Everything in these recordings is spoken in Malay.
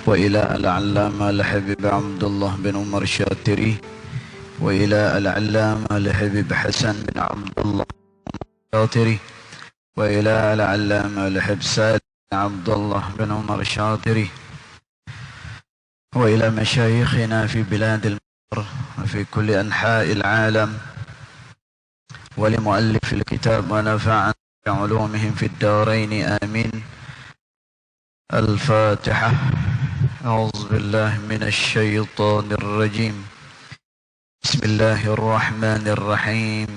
وإلى العلامة الحبيب عبد الله بن عمر الشاطري، وإلى العلامة الحبيب حسن بن عبد الله الشاطري، وإلى العلامة الحبيب سالم بن عبد الله بن عمر الشاطري، وإلى مشايخنا في بلاد المصر وفي كل أنحاء العالم، ولمؤلف الكتاب ونفعنا بعلومهم في الدارين آمين. الفاتحة. أعوذ بالله من الشيطان الرجيم. بسم الله الرحمن الرحيم.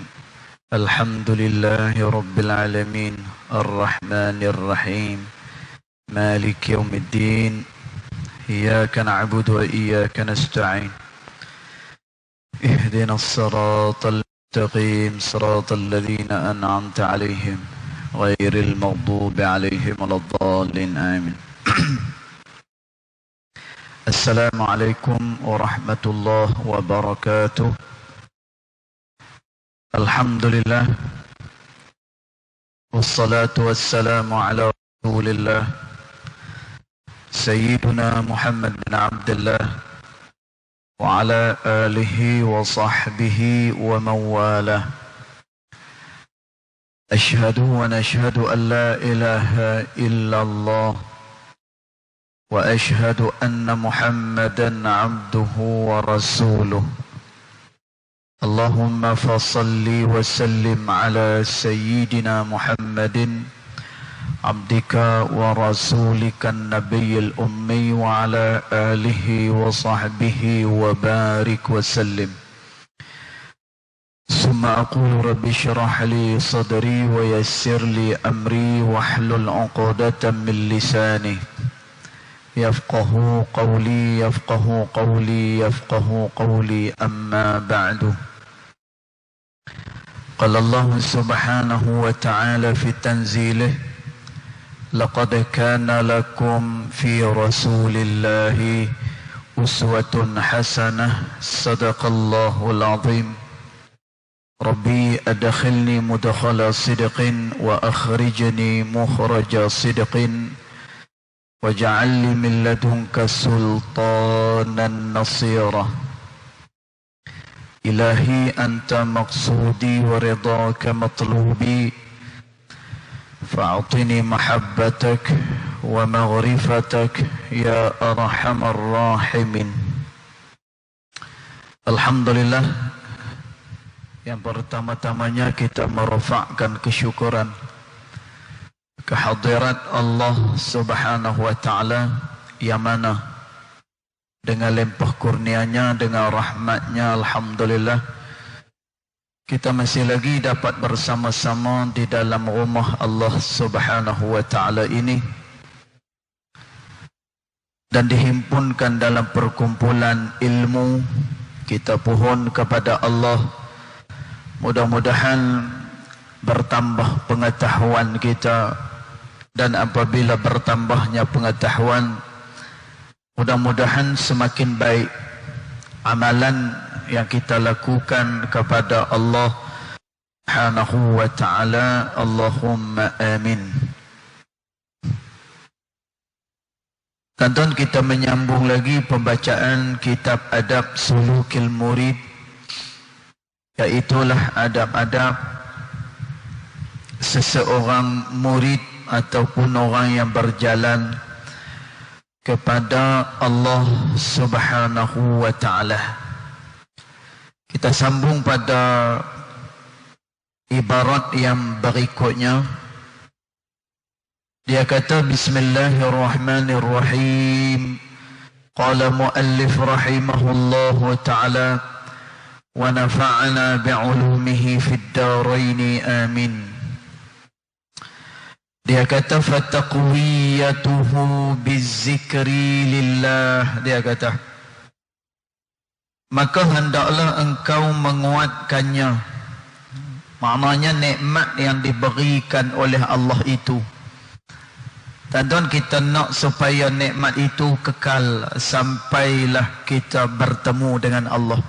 الحمد لله رب العالمين الرحمن الرحيم مالك يوم الدين. إياك نعبد وإياك نستعين. اهدنا الصراط المستقيم صراط الذين أنعمت عليهم غير المغضوب عليهم ولا الضالين آمين. السلام عليكم ورحمة الله وبركاته. الحمد لله والصلاة والسلام على رسول الله سيدنا محمد بن عبد الله وعلى آله وصحبه ومن والاه. أشهد ونشهد أن لا إله إلا الله وأشهد أن محمدا عبده ورسوله. اللهم فصل وسلم على سيدنا محمد عبدك ورسولك النبي الأمي وعلى آله وصحبه وبارك وسلم. ثم أقول رب اشرح لي صدري ويسر لي أمري واحلل عقدة من لساني يفقه قولي يفقه قولي أما بعد. قال الله سبحانه وتعالى في تنزيله: لقد كان لكم في رسول الله أسوة حسنة. صدق الله العظيم. ربي أدخلني مدخل صدق وأخرجني مخرج صدق واجعل لي من لدنك سلطانا نصيرا. إلهي أنت مقصودي ورضاك مطلوبي، فأعطني محبتك ومغرفتك يا أرحم الراحمين. Alhamdulillah, yang pertama-tamanya kita merafakkan kesyukuran kehadirat Allah Subhanahu wa Ta'ala, yang mana dengan limpah kurnianya, dengan rahmatnya, alhamdulillah kita masih lagi dapat bersama-sama di dalam rumah Allah Subhanahu wa Ta'ala ini dan dihimpunkan dalam perkumpulan ilmu. Kita pohon kepada Allah, mudah-mudahan bertambah pengetahuan kita, dan apabila bertambahnya pengetahuan, mudah-mudahan semakin baik amalan yang kita lakukan kepada Allah Subhanahu wa Ta'ala. Allahumma amin. Tuan-tuan, kita menyambung lagi pembacaan kitab Adab Sulukil Murid, iaitulah adab-adab seseorang murid ataupun orang yang berjalan kepada Allah Subhanahu wa Ta'ala. Kita sambung pada ibarat yang berikutnya. Dia kata, Bismillahirrahmanirrahim. Qala muallif rahimahullahu ta'ala wa nafa'ana bi'ulumihi fid daraini amin. Dia kata, fataqwiyatuhu bizzikri lillah. Dia kata, maka hendaklah engkau menguatkannya. Maknanya nikmat yang diberikan oleh Allah itu. Tuan-tuan, kita nak supaya nikmat itu kekal sampailah kita bertemu dengan Allah.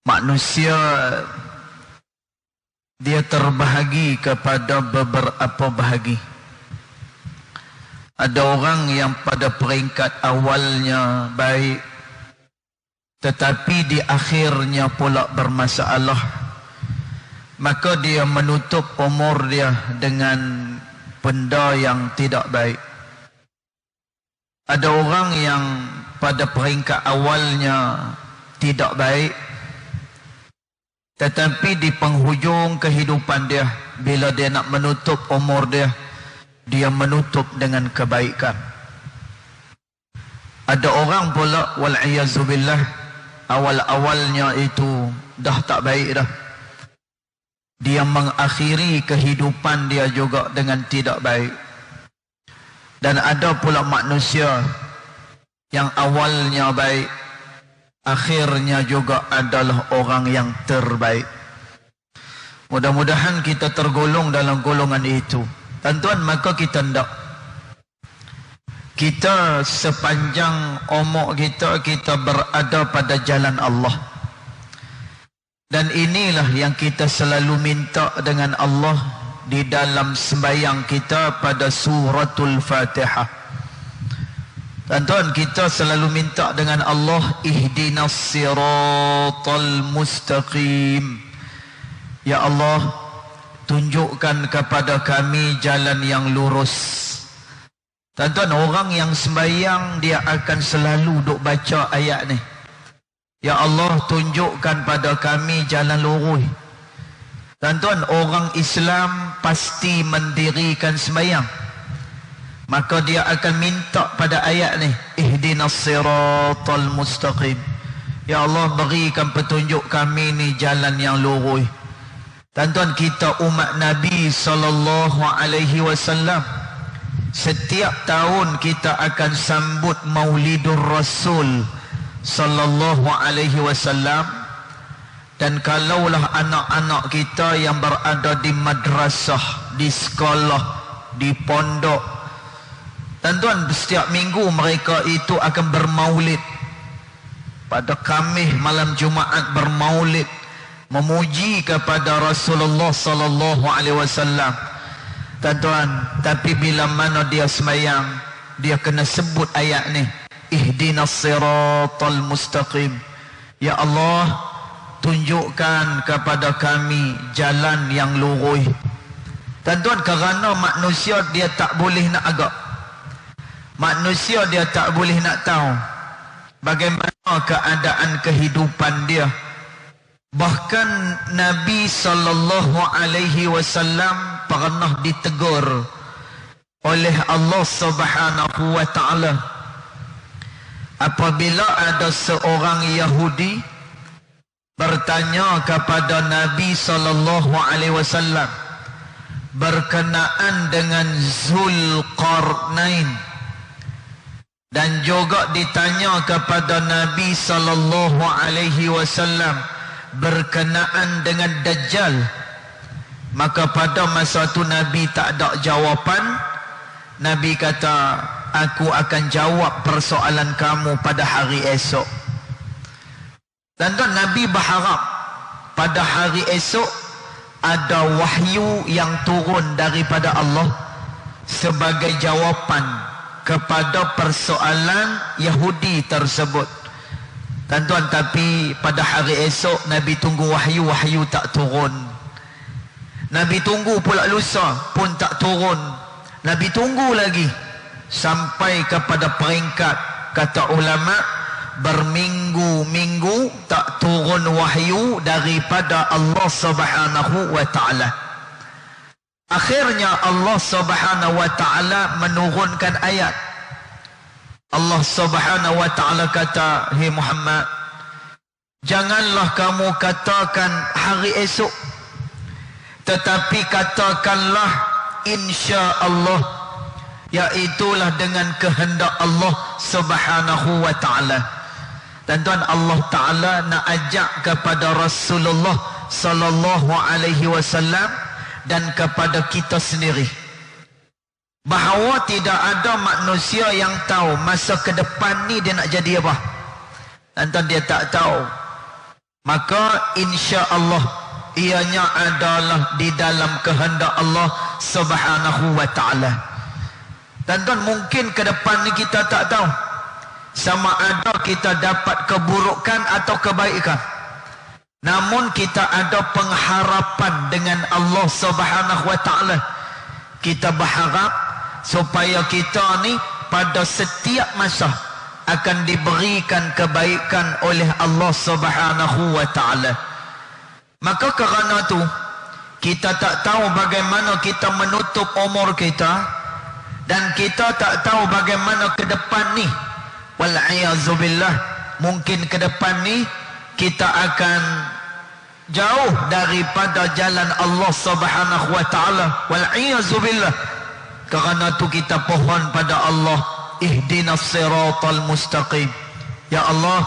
Manusia dia terbahagi kepada beberapa bahagi. Ada orang yang pada peringkat awalnya baik, tetapi di akhirnya pula bermasalah. Maka dia menutup umur dia dengan benda yang tidak baik. Ada orang yang pada peringkat awalnya tidak baik, tetapi di penghujung kehidupan dia, bila dia nak menutup umur dia, dia menutup dengan kebaikan. Ada orang pula wal'iyazubillah, awal-awalnya itu dah tak baik dah. Dia mengakhiri kehidupan dia juga dengan tidak baik. Dan ada pula manusia yang awalnya baik, akhirnya juga adalah orang yang terbaik. Mudah-mudahan kita tergolong dalam golongan itu. Tuan-tuan, maka kita hendak kita sepanjang umur kita berada pada jalan Allah. Dan inilah yang kita selalu minta dengan Allah di dalam sembahyang kita pada suratul Fatihah. Tuan-tuan, kita selalu minta dengan Allah, ihdinas siratal mustaqim. Ya Allah, tunjukkan kepada kami jalan yang lurus. Tuan-tuan, orang yang sembahyang dia akan selalu duk baca ayat ni. Ya Allah, tunjukkan pada kami jalan lurus. Tuan-tuan, orang Islam pasti mendirikan sembahyang, maka dia akan minta pada ayat ni, ihdinas siratal mustaqim. Ya Allah, berikan petunjuk kami ni jalan yang lurus. Tuan-tuan, kita umat Nabi SAW, setiap tahun kita akan sambut Maulidur Rasul SAW. Dan kalaulah anak-anak kita yang berada di madrasah, di sekolah, di pondok, tuan-tuan, setiap minggu mereka itu akan bermaulid. Pada Khamis malam Jumaat bermaulid, memuji kepada Rasulullah sallallahu alaihi wasallam. Tuan-tuan, tapi bila mana dia sembahyang, dia kena sebut ayat ni, ihdinas siratal mustaqim. Ya Allah, tunjukkan kepada kami jalan yang lurus. Tuan-tuan, kerana manusia dia tak boleh nak agak, manusia dia tak boleh nak tahu bagaimana keadaan kehidupan dia. Bahkan Nabi SAW pernah ditegur oleh Allah Subhanahu wa ta'ala apabila ada seorang Yahudi bertanya kepada Nabi SAW berkenaan dengan Zulqarnain, dan juga ditanya kepada Nabi SAW berkenaan dengan Dajjal. Maka pada masa itu Nabi tak ada jawapan. Nabi kata, aku akan jawab persoalan kamu pada hari esok. Dan Nabi berharap pada hari esok ada wahyu yang turun daripada Allah sebagai jawapan kepada persoalan Yahudi tersebut. Tuan-tuan, tapi pada hari esok Nabi tunggu wahyu, wahyu tak turun. Nabi tunggu pula lusa pun tak turun. Nabi tunggu lagi sampai kepada peringkat, kata ulama, berminggu-minggu tak turun wahyu daripada Allah Subhanahu wa ta'ala. Akhirnya Allah Subhanahu wa ta'ala menurunkan ayat. Allah Subhanahu wa ta'ala kata, "Hai Muhammad, janganlah kamu katakan hari esok, tetapi katakanlah insya-Allah, iaitulah dengan kehendak Allah Subhanahu wa ta'ala." Tuan-tuan, Allah Ta'ala nak ajak kepada Rasulullah sallallahu alaihi wasallam dan kepada kita sendiri bahawa tidak ada manusia yang tahu masa ke depan ni dia nak jadi apa. Tuan-tuan, dia tak tahu. Maka insya-Allah ianya adalah di dalam kehendak Allah Subhanahu wa ta'ala. Tuan-tuan, mungkin ke depan ni kita tak tahu sama ada kita dapat keburukan atau kebaikan. Namun kita ada pengharapan dengan Allah Subhanahu wa taala. Kita berharap supaya kita ni pada setiap masa akan diberikan kebaikan oleh Allah Subhanahu wa taala. Maka kerana tu kita tak tahu bagaimana kita menutup umur kita, dan kita tak tahu bagaimana ke depan ni. Wal'iyazubillah, mungkin ke depan ni kita akan jauh daripada jalan Allah Subhanahu wa taala. Wal'iyazubillah. Kerana tu kita pohon pada Allah, ihdinas siratal mustaqim. Ya Allah,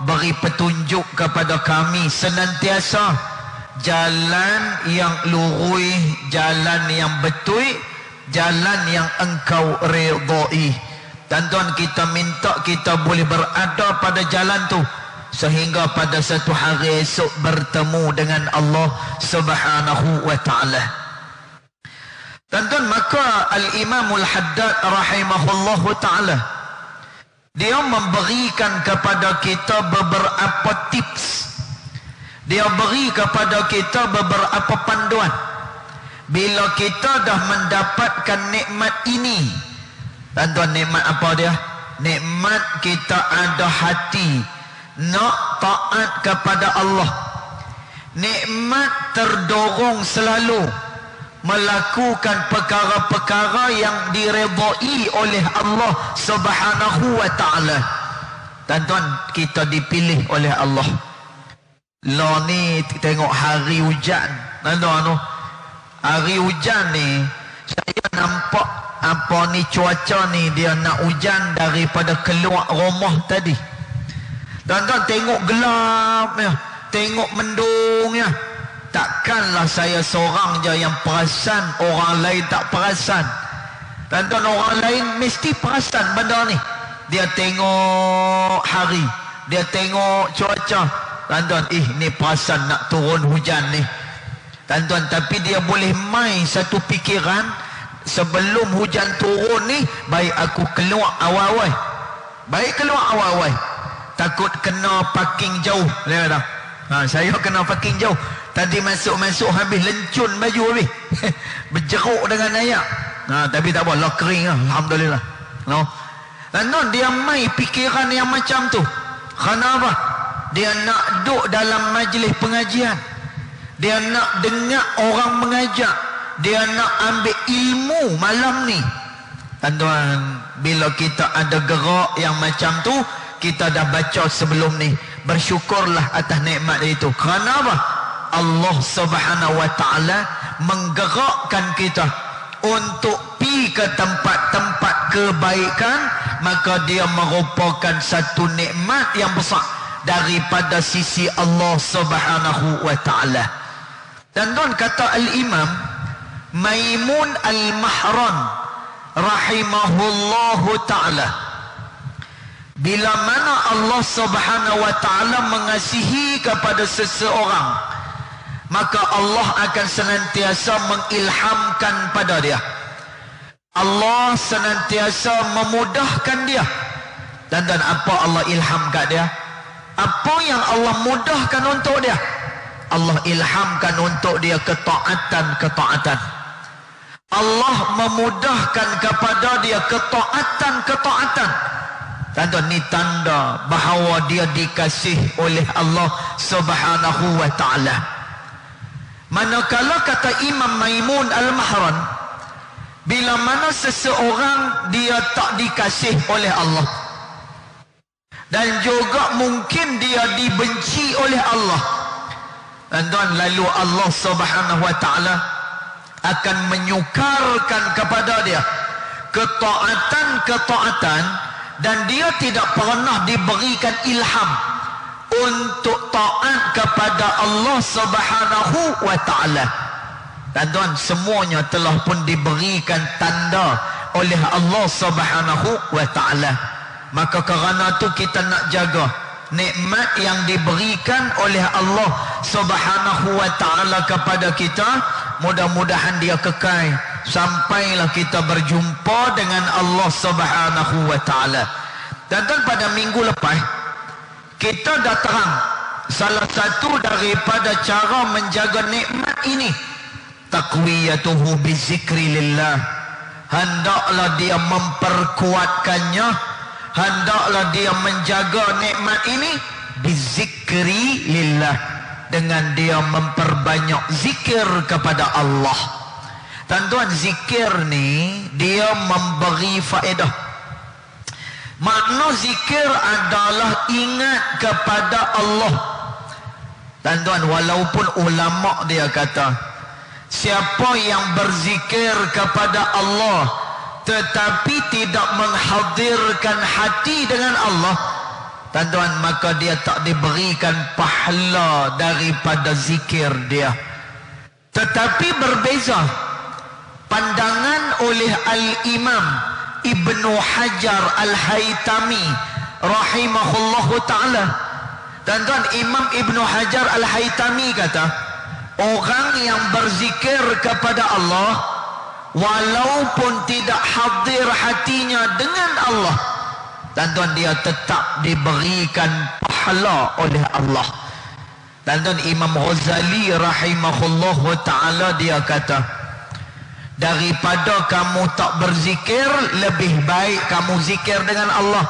beri petunjuk kepada kami senantiasa jalan yang lurus, jalan yang betul, jalan yang engkau redai. Tuan-tuan, kita minta kita boleh berada pada jalan tu sehingga pada satu hari esok bertemu dengan Allah Subhanahu wa taala. Tuan-tuan, maka Al-Imam Al-Haddad rahimahullahu taala dia memberikan kepada kita beberapa tips. Dia beri kepada kita beberapa panduan. Bila kita dah mendapatkan nikmat ini, tuan-tuan, nikmat apa dia? Nikmat kita ada hati nak taat kepada Allah. Nikmat terdorong selalu melakukan perkara-perkara yang diredai oleh Allah Subhanahu wa taala. Tuan-tuan, kita dipilih oleh Allah. Lah ni tengok hari hujan. Tuan-tuan, hari hujan ni saya nampak apa ni cuaca ni dia nak hujan daripada keluar rumah tadi. Tuan-tuan, tengok gelapnya, tengok mendungnya. Takkanlah saya seorang je yang perasan, orang lain tak perasan. Tuan-tuan, orang lain mesti perasan benda ni. Dia tengok hari, dia tengok cuaca. Tuan-tuan, ni perasan nak turun hujan ni. Tuan-tuan, tapi dia boleh main satu fikiran, sebelum hujan turun ni, baik aku keluar awal-awal. Baik keluar awal-awal. Takut kena parking jauh. Dia kata, saya kena parking jauh. Tadi masuk-masuk habis lencun baju habis. Berjeruk dengan ayak. Tapi tak apa, lah kering lah. Alhamdulillah. No. Tuan-tuan, dia main fikiran yang macam tu. Kenapa? Dia nak duduk dalam majlis pengajian. Dia nak dengar orang mengajak. Dia nak ambil ilmu malam ni. Tuan-tuan, bila kita ada gerak yang macam tu, kita dah baca sebelum ni, bersyukurlah atas nikmat itu. Kenapa? Allah Subhanahu wa taala menggerakkan kita untuk pergi ke tempat-tempat kebaikan, maka dia merupakan satu nikmat yang besar daripada sisi Allah Subhanahu wa taala. Dan tuan, kata Al-Imam Maimun Al-Mahran rahimahullahu taala, bila mana Allah Subhanahu wa taala mengasihi kepada seseorang, maka Allah akan senantiasa mengilhamkan pada dia. Allah senantiasa memudahkan dia. Dan apa Allah ilham kat dia? Apa yang Allah mudahkan untuk dia? Allah ilhamkan untuk dia ketaatan-ketaatan. Allah memudahkan kepada dia ketaatan-ketaatan. Tuan-tuan, ni tanda bahawa dia dikasihi oleh Allah Subhanahu wa taala. Manakala kata Imam Maimun Al-Mahran, bila mana seseorang dia tak dikasihi oleh Allah, dan juga mungkin dia dibenci oleh Allah, tuan-tuan, lalu Allah Subhanahu wa taala akan menyukarkan kepada dia ketaatan-ketaatan, dan dia tidak pernah diberikan ilham untuk taat kepada Allah Subhanahu wa taala. Tuan-tuan, semuanya telah pun diberikan tanda oleh Allah Subhanahu wa taala. Maka kerana tu kita nak jaga nikmat yang diberikan oleh Allah Subhanahu wa taala kepada kita. Mudah-mudahan dia kekal sampailah kita berjumpa dengan Allah Subhanahu wa taala. Dan pada minggu lepas kita dah terang salah satu daripada cara menjaga nikmat ini, taqwiyatuhu bizikri lillah. Hendaklah dia memperkuatkannya, hendaklah dia menjaga nikmat ini bizikri lillah, dengan dia memperbanyak zikir kepada Allah. Tuan-tuan, zikir ni dia memberi faedah. Makna zikir adalah ingat kepada Allah. Tuan-tuan, walaupun ulama dia kata, siapa yang berzikir kepada Allah tetapi tidak menghadirkan hati dengan Allah, tuan-tuan, maka dia tak diberikan pahala daripada zikir dia. Tetapi berbeza pandangan oleh Al-Imam Ibnu Hajar Al-Haytami rahimahullahu ta'ala. Tuan-tuan, Imam Ibnu Hajar Al-Haytami kata, orang yang berzikir kepada Allah walaupun tidak hadir hatinya dengan Allah, tuan-tuan, dia tetap diberikan pahala oleh Allah. Tuan-tuan, Imam Ghazali rahimahullahu ta'ala dia kata, daripada kamu tak berzikir, lebih baik kamu zikir dengan Allah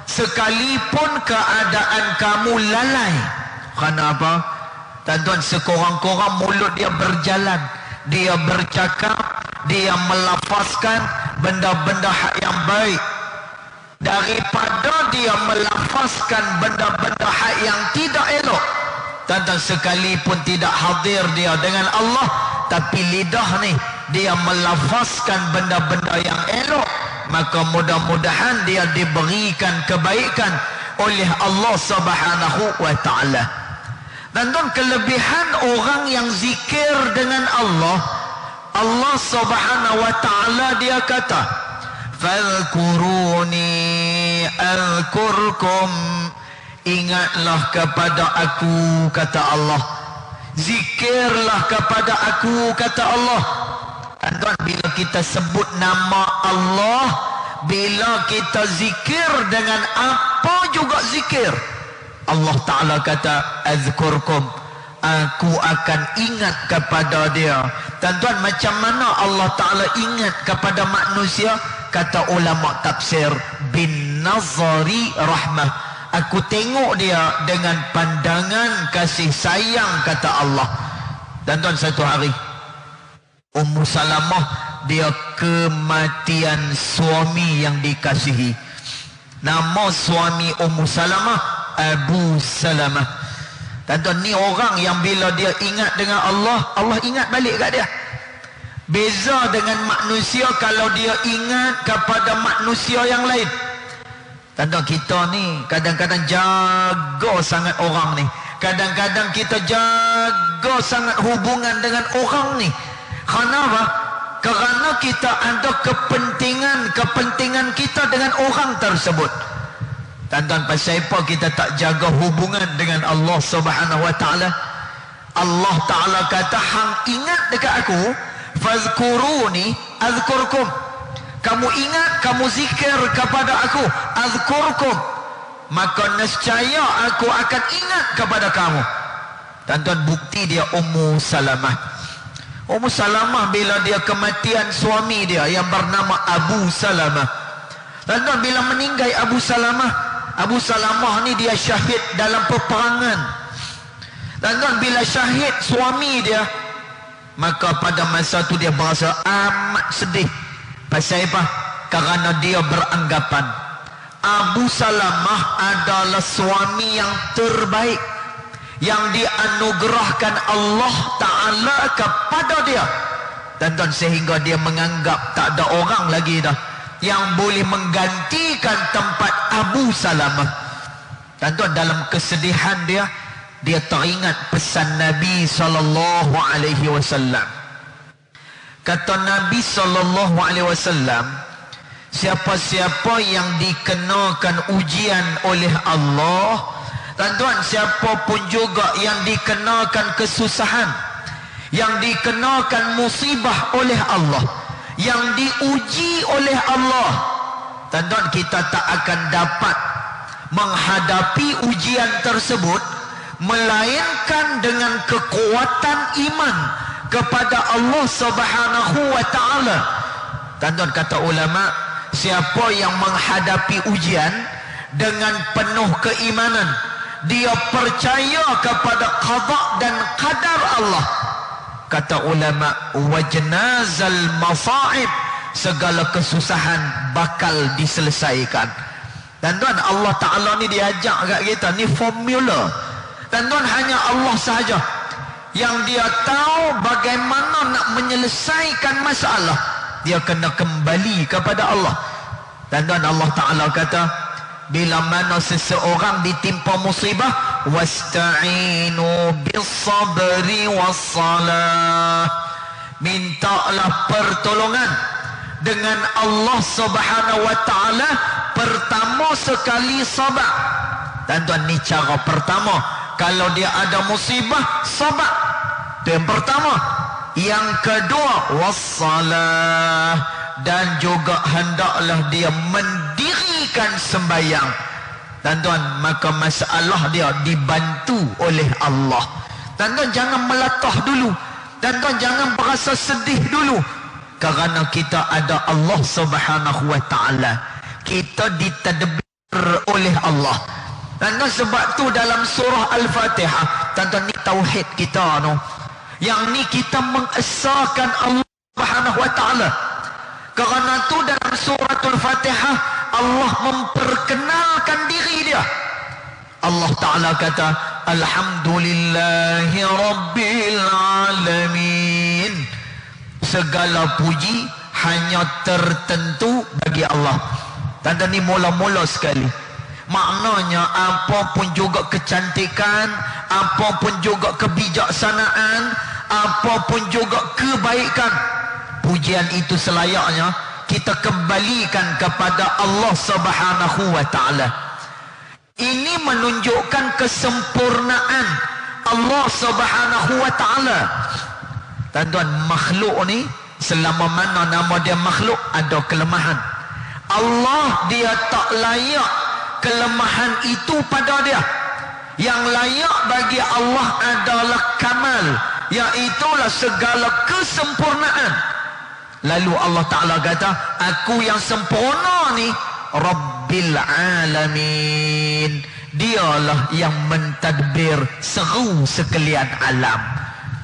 sekalipun keadaan kamu lalai. Kenapa? Tuan-tuan, sekurang-kurang mulut dia berjalan, dia bercakap, dia melafazkan benda-benda hak yang baik, daripada dia melafazkan benda-benda hak yang tidak elok. Tuan-tuan, sekalipun tidak hadir dia dengan Allah, tapi lidah ni dia melafazkan benda-benda yang elok, maka mudah-mudahan dia diberikan kebaikan oleh Allah Subhanahu wa ta'ala. Dan kelebihan orang yang zikir dengan Allah, Allah Subhanahu wa ta'ala dia kata, fadhkuruni adhkurkum, ingatlah kepada aku, kata Allah. Zikirlah kepada aku, kata Allah. Tuan, bila kita sebut nama Allah, bila kita zikir dengan apa juga zikir, Allah Ta'ala kata, azkurkum, aku akan ingat kepada dia. Tuan-tuan, macam mana Allah Ta'ala ingat kepada manusia? Kata ulama tafsir, bin nazari rahmah, aku tengok dia dengan pandangan kasih sayang, kata Allah. Tuan-tuan, satu hari Ummu Salamah dia kematian suami yang dikasihi. Nama suami Ummu Salamah Abu Salamah. Tuan-tuan, ni orang yang bila dia ingat dengan Allah, Allah ingat balik kat dia. Beza dengan manusia kalau dia ingat kepada manusia yang lain. Tuan-tuan, kita ni kadang-kadang jaga sangat orang ni. Kadang-kadang kita jaga sangat hubungan dengan orang ni. Kenapa? Kerana kita ada kepentingan kita dengan orang tersebut. Tuan-tuan, pasal apa kita tak jaga hubungan dengan Allah Subhanahu wa ta'ala? Allah Ta'ala kata, hang ingat dekat aku, fazkuruni azkurkum, kamu ingat, kamu zikir kepada aku, azkurkum, maka nescaya aku akan ingat kepada kamu. Tuan-tuan, bukti dia Ummu Salamah. Ummu Salamah bila dia kematian suami dia yang bernama Abu Salamah. Tuan-tuan, bila meninggal Abu Salamah ni dia syahid dalam peperangan. Tuan-tuan, bila syahid suami dia, maka pada masa tu dia berasa amat sedih. Pasal apa? Kerana dia beranggapan Abu Salamah adalah suami yang terbaik yang dianugerahkan Allah Ta'ala kepada dia. Tuan-tuan, sehingga dia menganggap tak ada orang lagi dah yang boleh menggantikan tempat Abu Salamah. Tuan-tuan, dalam kesedihan dia teringat pesan Nabi SAW. Kata Nabi SAW, siapa-siapa yang dikenakan ujian oleh Allah, tuan-tuan, siapa pun juga yang dikenakan kesusahan, yang dikenakan musibah oleh Allah, yang diuji oleh Allah, tuan-tuan, kita tak akan dapat menghadapi ujian tersebut melainkan dengan kekuatan iman kepada Allah Subhanahu wa ta'ala. Tuan-tuan, kata ulama, siapa yang menghadapi ujian dengan penuh keimanan, dia percaya kepada qada dan qadar Allah, kata ulama, wajnazal masaib, segala kesusahan bakal diselesaikan. Tuan-tuan, Allah Ta'ala ni diajak kat kita, ni formula. Tuan-tuan, hanya Allah sahaja yang dia tahu bagaimana nak menyelesaikan masalah. Dia kena kembali kepada Allah. Tuan-tuan, Allah Ta'ala kata, bila mana seseorang ditimpa musibah, wasta'inu bis-sabri was-salah, mintalah pertolongan dengan Allah Subhanahu wa ta'ala. Pertama sekali sabar. Tuan-tuan, ni cara pertama. Kalau dia ada musibah, sabar. Itu yang pertama. Yang kedua, wassalah, dan juga hendaklah dia mendirikan sembahyang. Tuan-tuan, maka masalah dia dibantu oleh Allah. Tuan-tuan, jangan melatah dulu. Tuan-tuan, jangan berasa sedih dulu. Kerana kita ada Allah Subhanahu wa ta'ala. Kita ditadbir oleh Allah. Tuan-tuan, sebab tu dalam surah Al-Fatihah, tuan-tuan, ni tauhid kita no. Yang ni kita mengesahkan Allah Subhanahu wa ta'ala. Kerana tu dalam suratul Fatihah Allah memperkenalkan diri dia. Allah Ta'ala kata, alhamdulillahi rabbil alamin. Segala puji hanya tertentu bagi Allah. Tanda ni mula-mula sekali. Maknanya apapun juga kecantikan, apapun juga kebijaksanaan, apapun juga kebaikan, pujian itu selayaknya kita kembalikan kepada Allah Subhanahu wa ta'ala. Ini menunjukkan kesempurnaan Allah Subhanahu wa ta'ala. Tuan-tuan, makhluk ni selama mana nama dia makhluk, ada kelemahan. Allah dia tak layak kelemahan itu pada dia. Yang layak bagi Allah adalah kamal, iaitulah segala kesempurnaan. Lalu Allah Ta'ala kata, aku yang sempurna ni Rabbil Alamin. Dialah yang mentadbir seru sekalian alam.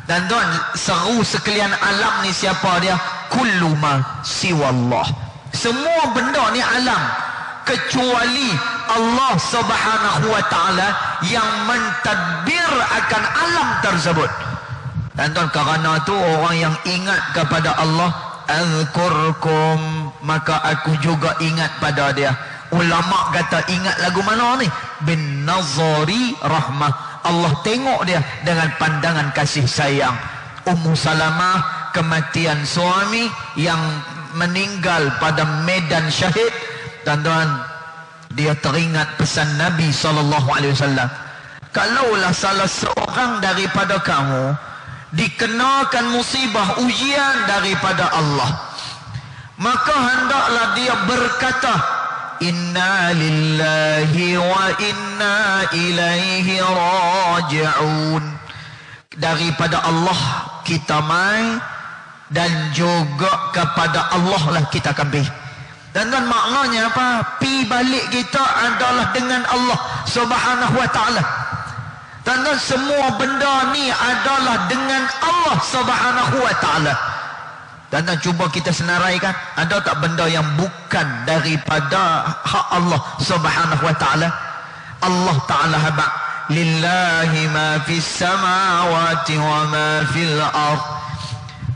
Dan tuan, seru sekalian alam ni siapa dia? Kullu ma siwallah. Semua benda ni alam, kecuali Allah Subhanahu wa ta'ala yang mentadbir akan alam tersebut. Dan tuan, kerana tu orang yang ingat kepada Allah, azkurkum, maka aku juga ingat pada dia. Ulama kata ingat lagu mana ni? Bin nazari rahmah. Allah tengok dia dengan pandangan kasih sayang. Ummu Salamah, kematian suami yang meninggal pada medan syahid. Tuan-tuan, dia teringat pesan Nabi SAW. Kalaulah salah seorang daripada kamu dikenakan musibah ujian daripada Allah, maka hendaklah dia berkata, inna lillahi wa inna ilaihi raji'un. Daripada Allah kita mai, dan juga kepada Allah lah kita akan pergi. Dan maknanya apa? Pi balik kita adalah dengan Allah Subhanahu wa ta'ala. Dan semua benda ni adalah dengan Allah Subhanahu wa ta'ala. Dan cuba kita senaraikan, ada tak benda yang bukan daripada hak Allah Subhanahu wa ta'ala? Allah Ta'ala habaq, lillahi ma fis samawati wa ma fil ardh.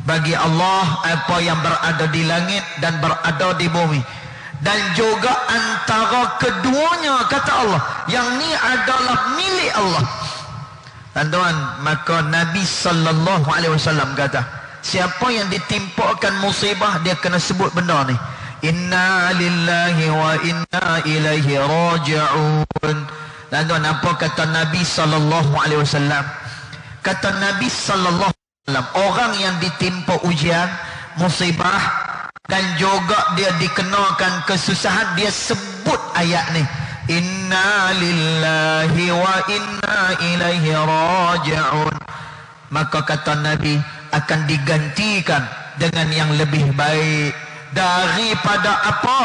Bagi Allah apa yang berada di langit dan berada di bumi, dan juga antara keduanya, kata Allah, yang ni adalah milik Allah. Tuan-tuan, maka Nabi sallallahu alaihi wasallam kata, siapa yang ditimpakan musibah, dia kena sebut benda ni, inna lillahi wa inna ilaihi raji'un. Tuan-tuan, apa kata Nabi sallallahu alaihi wasallam? Kata Nabi sallallahu alaihi wasallam, orang yang ditimpa ujian, musibah, dan juga dia dikenakan kesusahan, dia sebut ayat ni, inna lillahi wa inna ilaihi raji'un. Maka kata Nabi, akan digantikan dengan yang lebih baik daripada apa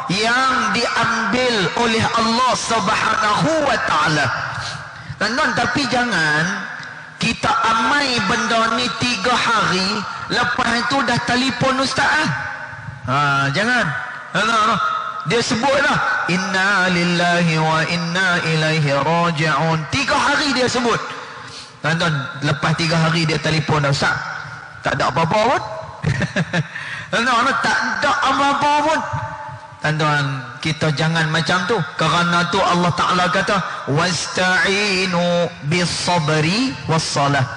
yang diambil oleh Allah Subhanahu wa ta'ala. Tuan-tuan, tapi jangan kita amai benda ni 3 hari, lepas itu dah telefon ustaz jangan. Dia sebut dah, inna lillahi wa inna ilaihi raji'un. 3 hari dia sebut. Tuan-tuan, lepas 3 hari dia telefon dah, ustaz, tak ada apa-apa pun. Tuan-tuan, tak ada apa-apa pun. Tuan-tuan, kita jangan macam tu. Kerana tu Allah Ta'ala kata, wasta'inu bis-sabri was-salah.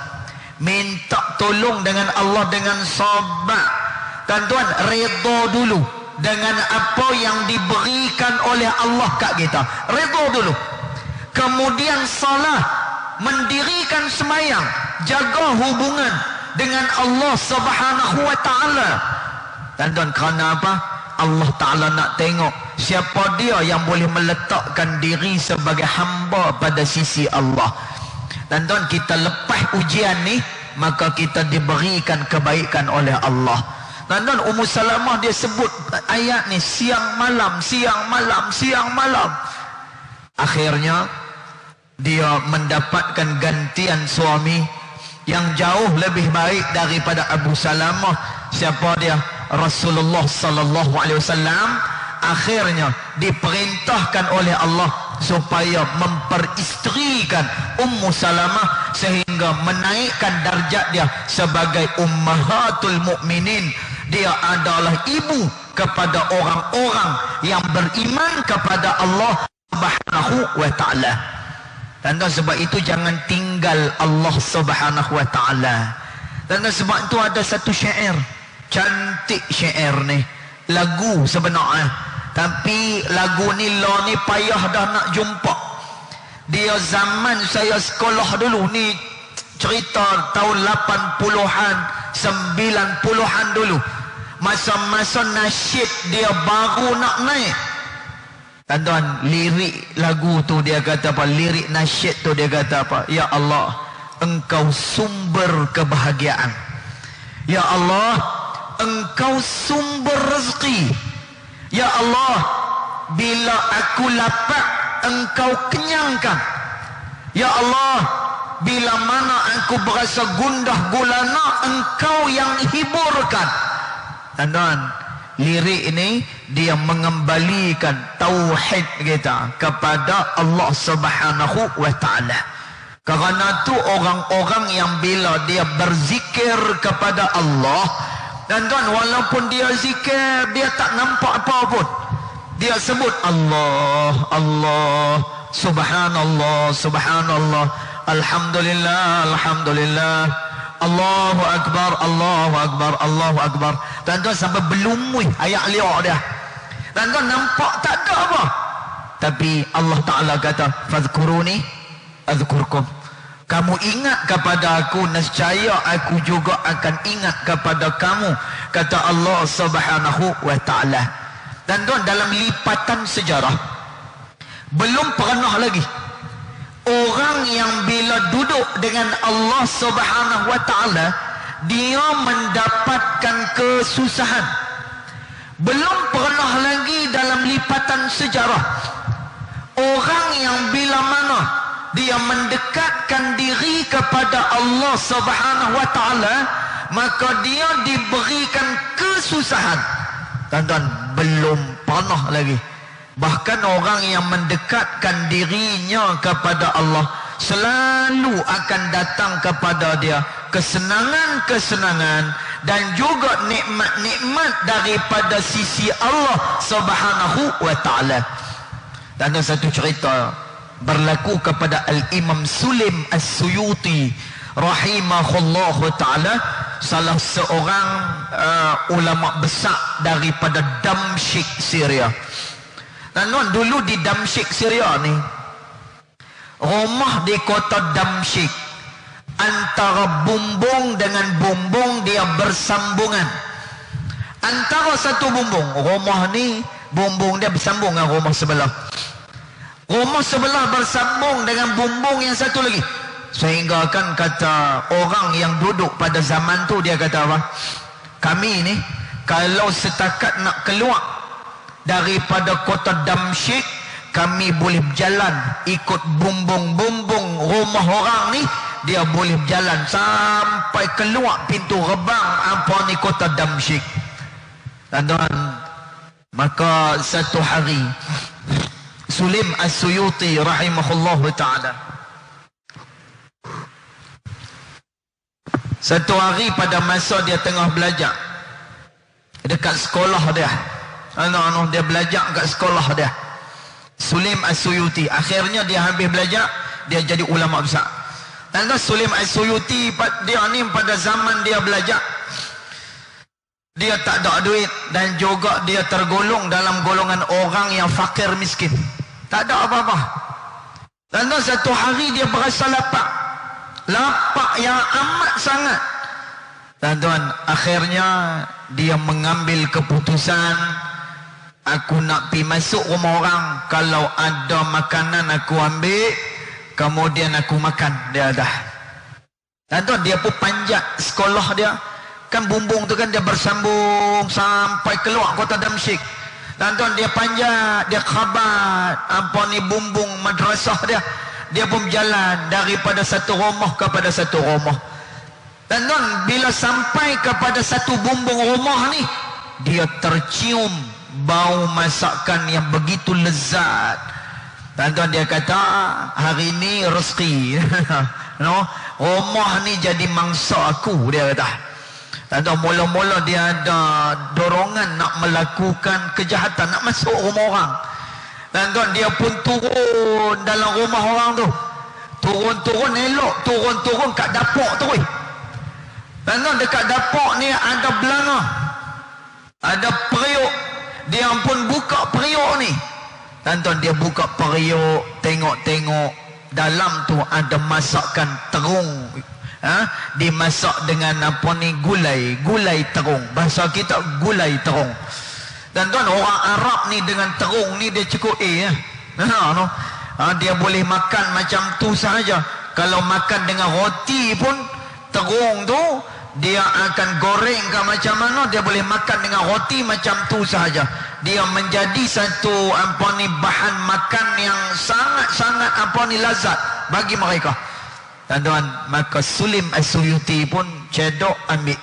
Minta tolong dengan Allah dengan sabar. Tuan-tuan, redha dulu dengan apa yang diberikan oleh Allah kat kita. Redha dulu. Kemudian salah, mendirikan sembahyang, jaga hubungan dengan Allah Subhanahu wa ta'ala. Tuan-tuan, kerana apa? Allah Ta'ala nak tengok siapa dia yang boleh meletakkan diri sebagai hamba pada sisi Allah. Tuan-tuan, kita lepas ujian ni, maka kita diberikan kebaikan oleh Allah. Tuan-tuan, Ummu Salamah dia sebut ayat ni siang malam, siang malam, siang malam. Akhirnya dia mendapatkan gantian suami yang jauh lebih baik daripada Abu Salamah. Siapa dia? Rasulullah sallallahu alaihi wasallam. Akhirnya diperintahkan oleh Allah supaya memperistrikan Ummu Salamah sehingga menaikkan darjat dia sebagai ummahatul mukminin. Dia adalah ibu kepada orang-orang yang beriman kepada Allah Subhanahu wa ta'ala. Dan sebab itu jangan tinggal Allah Subhanahu wa ta'ala. Dan sebab itu ada satu syair, cantik syair ni, lagu sebenarnya, tapi lagu ni lo ni payah dah nak jumpa. Dia zaman saya sekolah dulu ni, cerita tahun 80-an 90-an dulu, masa-masa nasyid dia baru nak naik. Tuan-tuan, lirik lagu tu dia kata apa? Lirik nasyid tu dia kata apa? Ya Allah, Engkau sumber kebahagiaan. Ya Allah, Engkau sumber rezeki. Ya Allah, bila aku lapar, Engkau kenyangkan. Ya Allah, bila mana aku berasa gundah gulana, Engkau yang hiburkan. Tuan-tuan, lirik ini dia mengembalikan tauhid kita kepada Allah Subhanahu wa ta'ala. Kerana tu orang-orang yang bila dia berzikir kepada Allah, dan tuan, walaupun dia zikir, dia tak nampak apa pun, dia sebut Allah, Allah, subhanallah, subhanallah, alhamdulillah, alhamdulillah, Allahu Akbar, Allahu Akbar, Allahu Akbar. Tuan-tuan, sampai belumui ayat liar dia. Tuan-tuan, nampak tak ada apa, tapi Allah Ta'ala kata, fadhkuruni adhkurkum. Kamu ingat kepada aku, nescaya aku juga akan ingat kepada kamu, kata Allah Subhanahu wa ta'ala. Dan tuan, dalam lipatan sejarah, belum pernah lagi orang yang bila duduk dengan Allah Subhanahu wa ta'ala, dia mendapatkan kesusahan. Belum pernah lagi dalam lipatan sejarah orang yang bila mana dia mendekatkan diri kepada Allah Subhanahu wa ta'ala, maka dia diberikan kesusahan. Tuan-tuan, belum pernah lagi. Bahkan orang yang mendekatkan dirinya kepada Allah, selalu akan datang kepada dia kesenangan-kesenangan dan juga nikmat-nikmat daripada sisi Allah Subhanahu wa ta'ala. Dan ada satu cerita berlaku kepada Al-Imam Sulaim As-Suyuti rahimahullahu ta'ala, salah seorang ulama besar daripada Damsyik, Syria. Dan dulu di Damsyik, Syria ni, rumah di kota Damsyik, antara bumbung dengan bumbung dia bersambungan. Antara satu bumbung. Rumah ni bumbung dia bersambung dengan rumah sebelah. Rumah sebelah bersambung dengan bumbung yang satu lagi. Sehingga kan kata orang yang duduk pada zaman tu, dia kata apa? Kami ni kalau setakat nak keluar daripada kota Damsyik, kami boleh berjalan ikut bumbung-bumbung rumah orang ni. Dia boleh berjalan sampai keluar pintu gerbang apa ni kota Damsyik. Tuan-tuan, maka satu hari Sulim As-Suyuti rahimahullahu ta'ala, satu hari pada masa dia tengah belajar dekat sekolah dia, dia belajar dekat sekolah dia, Sulim As-Suyuti. Akhirnya dia habis belajar, dia jadi ulama besar. Dan Sulim As-Suyuti, dia ni pada zaman dia belajar, dia tak ada duit dan juga dia tergolong dalam golongan orang yang fakir miskin. Tak ada apa-apa. Dan satu hari dia berasa lapar. Lapar yang amat sangat. Tuan-tuan, akhirnya dia mengambil keputusan, aku nak pergi masuk rumah orang, kalau ada makanan aku ambil, kemudian aku makan. Dia dah. Tuan-tuan, dia pun panjat sekolah dia. Kan bumbung tu kan dia bersambung sampai keluar kota Damsyik. Tuan-tuan, dia panjat, dia khabat apa ni bumbung madrasah dia. Dia pun berjalan daripada satu rumah kepada satu rumah. Dan bila sampai kepada satu bumbung rumah ni, dia tercium bau masakan yang begitu lezat. Tuan-tuan, dia kata hari ni rezeki. No? Rumah ni jadi mangsa aku, dia kata. Tuan-tuan, mula-mula dia ada dorongan nak melakukan kejahatan, nak masuk rumah orang. Tuan-tuan, dia pun turun dalam rumah orang tu. Turun-turun elok, turun-turun kat dapur tu. Tuan-tuan, dekat dapur ni ada belanga, ada periuk. Dia pun buka periuk ni. Tuan-tuan, dia buka periuk, tengok-tengok. Dalam tu ada masakan terung. Dimasak dengan apa ni, gulai terung. Bahasa kita gulai terung. Dan tuan, orang Arab ni dengan terung ni dia cukup dia boleh makan macam tu sahaja. Kalau makan dengan roti pun, terung tu dia akan goreng ke macam mana, dia boleh makan dengan roti macam tu sahaja. Dia menjadi satu apa ni, bahan makan yang sangat-sangat apa ni, lazat bagi mereka. Dan tuan, maka Sulim As-Suyuti pun cedok ambil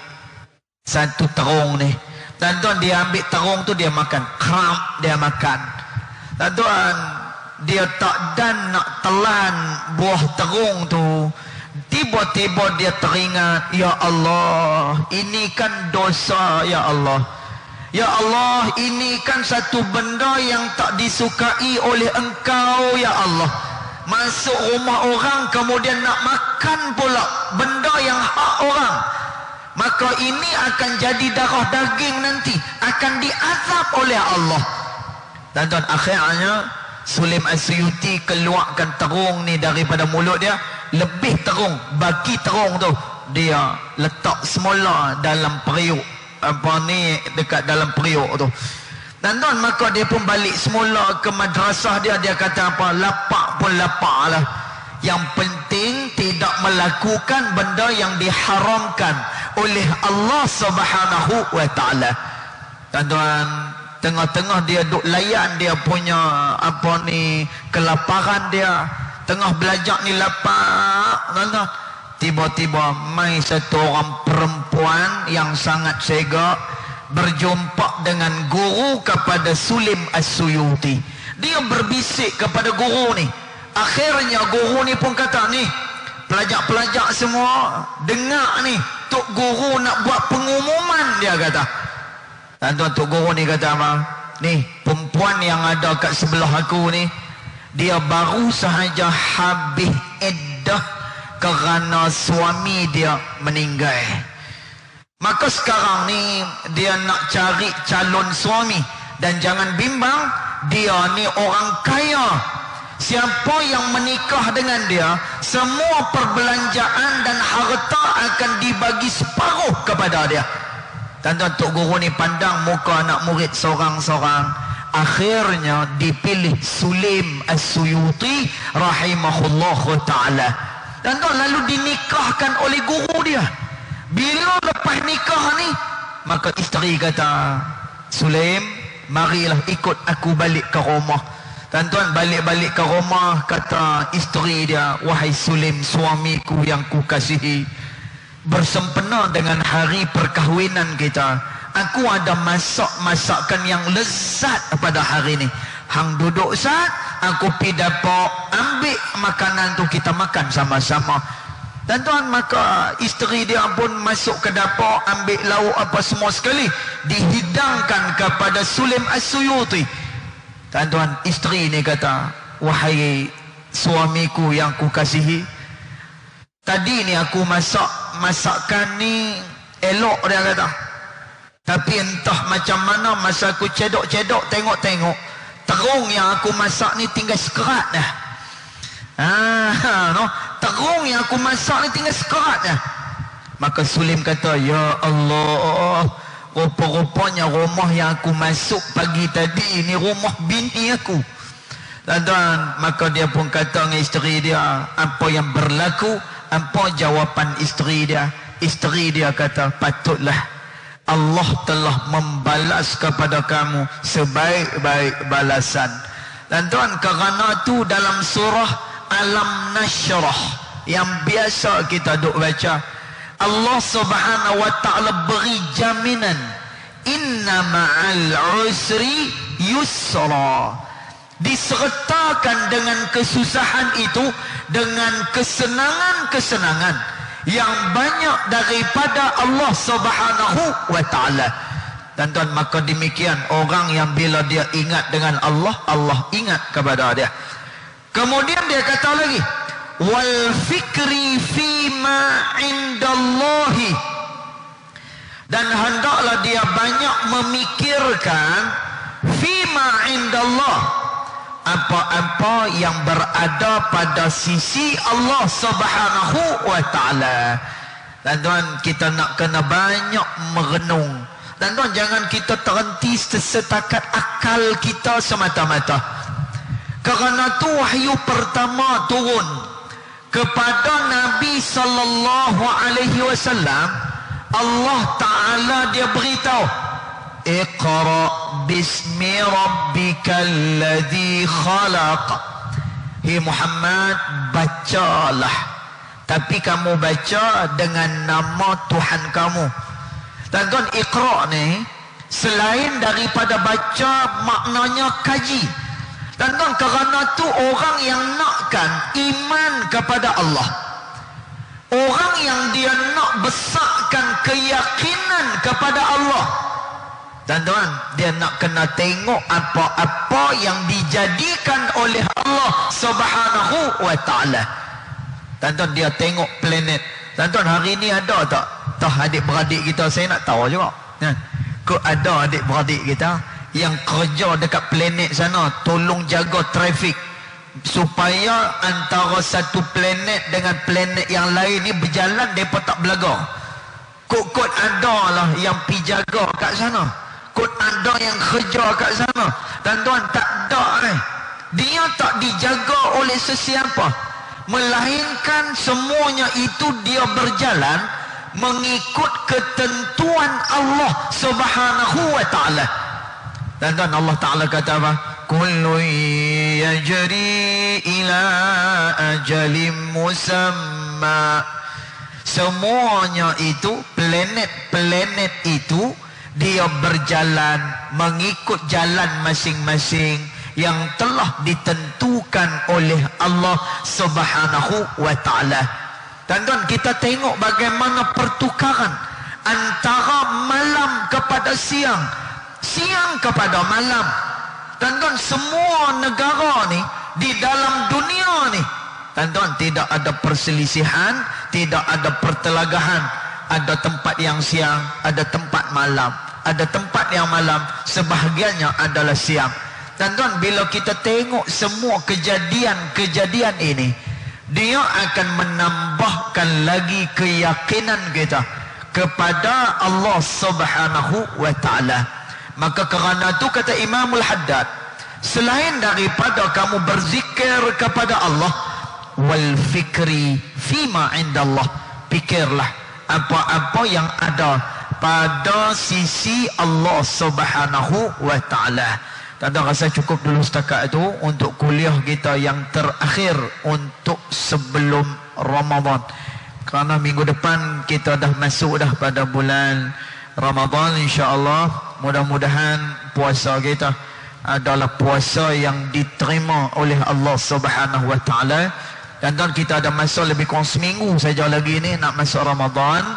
satu terung ni. Dan tuan, dia ambil terung tu, dia makan. Kram, dia makan. Dan tuan, dia tak dan nak telan buah terung tu. Tiba-tiba dia teringat, ya Allah, ini kan dosa, ya Allah. Ya Allah, ini kan satu benda yang tak disukai oleh Engkau, ya Allah. Masuk rumah orang kemudian nak makan pula benda yang hak orang. Maka ini akan jadi darah daging nanti, akan diazab oleh Allah. Dan tuan, akhirnya Sulim As-Suyuti keluarkan terung ni daripada mulut dia. Lebih terung, bagi terung tu dia letak semula dalam periuk, apa ni, dekat dalam periuk tu. Dan tuan, maka dia pun balik semula ke madrasah dia. Dia kata apa? Lapak pun lapak lah. Yang penting tidak melakukan benda yang diharamkan oleh Allah Subhanahu wa ta'ala. Dan tuan, tengah-tengah dia duk layan dia punya apa ni, kelaparan dia. Tengah belajar ni lapar. Tuan-tuan, tiba-tiba mai satu orang perempuan yang sangat segak berjumpa dengan guru kepada Sulim As-Suyuti. Dia berbisik kepada guru ni. Akhirnya guru ni pun kata, ni pelajar-pelajar semua dengar ni, Tok Guru nak buat pengumuman, dia kata. Dan tuan, Tok Guru ni kata apa? Ni perempuan yang ada kat sebelah aku ni, dia baru sahaja habis iddah kerana suami dia meninggal. Maka sekarang ni dia nak cari calon suami. Dan jangan bimbang, dia ni orang kaya. Siapa yang menikah dengan dia, semua perbelanjaan dan harta akan dibagi separuh kepada dia. Tuan-tuan, Tok Guru ni pandang muka anak murid seorang-seorang. Akhirnya dipilih Sulaim As-Suyuti rahimahullah ta'ala. Tuan-tuan, lalu dinikahkan oleh guru dia. Bila lepas nikah ni, maka isteri kata, Sulaim, marilah ikut aku balik ke rumah. Tuan-tuan, balik-balik ke rumah, kata isteri dia, wahai Sulaim, suamiku yang ku kasihi, bersempena dengan hari perkahwinan kita, aku ada masak-masakan yang lezat pada hari ni. Hang duduk saat aku pi dapur, ambil makanan tu, kita makan sama-sama. Tuan-tuan, maka isteri dia pun masuk ke dapur, ambil lauk apa semua sekali, dihidangkan kepada Sulaim As-Suyuti. Tuan-tuan, isteri ni kata, wahai suamiku yang ku kasihi, tadi ni aku masakan ni elok, dia kata. Tapi entah macam mana, masa aku cedok-cedok, tengok-tengok, terung yang aku masak ni tinggal sekerat dah. Terung yang aku masak ni tinggal sekerat dah. Maka Sulaim kata, ya Allah, rupa-rupanya rumah yang aku masuk pagi tadi ni rumah bini aku. Tuan-tuan, maka dia pun kata dengan isteri dia, apa yang berlaku? Apa jawapan isteri dia? Isteri dia kata, patutlah Allah telah membalas kepada kamu sebaik-baik balasan. Tuan-tuan, kerana tu dalam surah Alam Nashrah yang biasa kita duk baca, Allah Subhanahu wa ta'ala beri jaminan, inna ma'al usri yusra. Disertakan dengan kesusahan itu dengan kesenangan-kesenangan yang banyak daripada Allah Subhanahu wa ta'ala. Tuan-tuan, maka demikian orang yang bila dia ingat dengan Allah, Allah ingat kepada dia. Kemudian dia kata lagi, wal fikri fima indallahi, dan hendaklah dia banyak memikirkan fima indallah, apa-apa yang berada pada sisi Allah Subhanahu wa ta'ala. Tuan-tuan, kita nak kena banyak merenung. Tuan-tuan, jangan kita terhenti setakat akal kita semata-mata. Kerana tu wahyu pertama turun kepada Nabi sallallahu alaihi wasallam. Allah Ta'ala dia beritahu, Iqra bismi rabbikal ladzi khalaq. Hei Muhammad, bacalah, tapi kamu baca dengan nama Tuhan kamu. Tuan-tuan, Iqra ni selain daripada baca, maknanya kaji. Tuan-tuan, kerana tu orang yang nakkan iman kepada Allah, orang yang dia nak besarkan keyakinan kepada Allah, tuan-tuan, dia nak kena tengok apa-apa yang dijadikan oleh Allah Subhanahu wa ta'ala. Tuan-tuan, dia tengok planet. Tuan-tuan, hari ni ada tak? Tah adik-beradik kita, saya nak tahu juga. Kok ada adik-beradik kita yang kerja dekat planet sana, tolong jaga trafik supaya antara satu planet dengan planet yang lain ni berjalan, mereka tak belaga. Kok ada lah yang pi jaga kat sana, kok ada yang kerja kat sana. Tuan-tuan, tak ada dia tak dijaga oleh sesiapa, melainkan semuanya itu dia berjalan mengikut ketentuan Allah Subhanahu wa ta'ala. Tuan-tuan, Allah Ta'ala kata apa? Kullu yajri ila ajalim musamma. Semuanya itu, planet-planet itu, dia berjalan mengikut jalan masing-masing yang telah ditentukan oleh Allah Subhanahu wa ta'ala. Tuan-tuan, kita tengok bagaimana pertukaran antara malam kepada siang, siang kepada malam. Tuan-tuan, semua negara ni di dalam dunia ni, tuan-tuan, tidak ada perselisihan, tidak ada pertelagahan. Ada tempat yang siang, ada tempat malam, ada tempat yang malam, sebahagiannya adalah siang. Tuan-tuan, bila kita tengok semua kejadian-kejadian ini, dia akan menambahkan lagi keyakinan kita kepada Allah Subhanahu wa ta'ala. Maka kerana itu kata Imamul Haddad, selain daripada kamu berzikir kepada Allah, wal fikri fima indallah, fikirlah apa-apa yang ada pada sisi Allah Subhanahu wa ta'ala. Tanda rasa cukup dulu setakat itu untuk kuliah kita yang terakhir untuk sebelum Ramadan. Kerana minggu depan kita dah masuk dah pada bulan Ramadan, insya-Allah. Mudah-mudahan puasa kita adalah puasa yang diterima oleh Allah Subhanahu wa ta'ala. Dan kita ada masa lebih kurang seminggu saja lagi ni nak masuk Ramadan.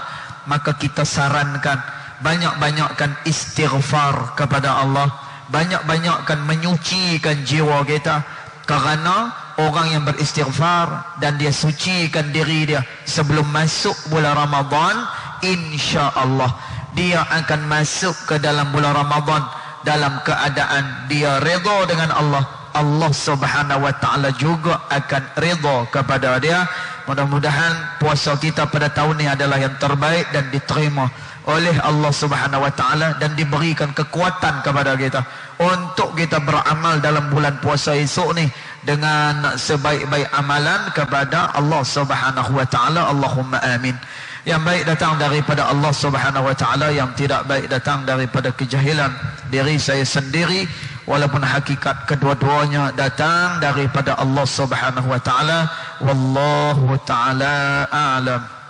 Maka kita sarankan banyak-banyakkan istighfar kepada Allah, banyak-banyakkan menyucikan jiwa kita. Kerana orang yang beristighfar dan dia sucikan diri dia sebelum masuk bulan Ramadan, insya-Allah dia akan masuk ke dalam bulan Ramadan dalam keadaan dia redha dengan Allah. Allah Subhanahu wa ta'ala juga akan redha kepada dia. Mudah-mudahan puasa kita pada tahun ini adalah yang terbaik dan diterima oleh Allah Subhanahu wa ta'ala, dan diberikan kekuatan kepada kita untuk kita beramal dalam bulan puasa esok ni dengan sebaik-baik amalan kepada Allah Subhanahu wa ta'ala. Allahumma amin. Yang baik datang daripada Allah Subhanahu wa ta'ala, yang tidak baik datang daripada kejahilan diri saya sendiri, walaupun hakikat kedua-duanya datang daripada Allah Subhanahu wa ta'ala. Wallahu ta'ala a'lam.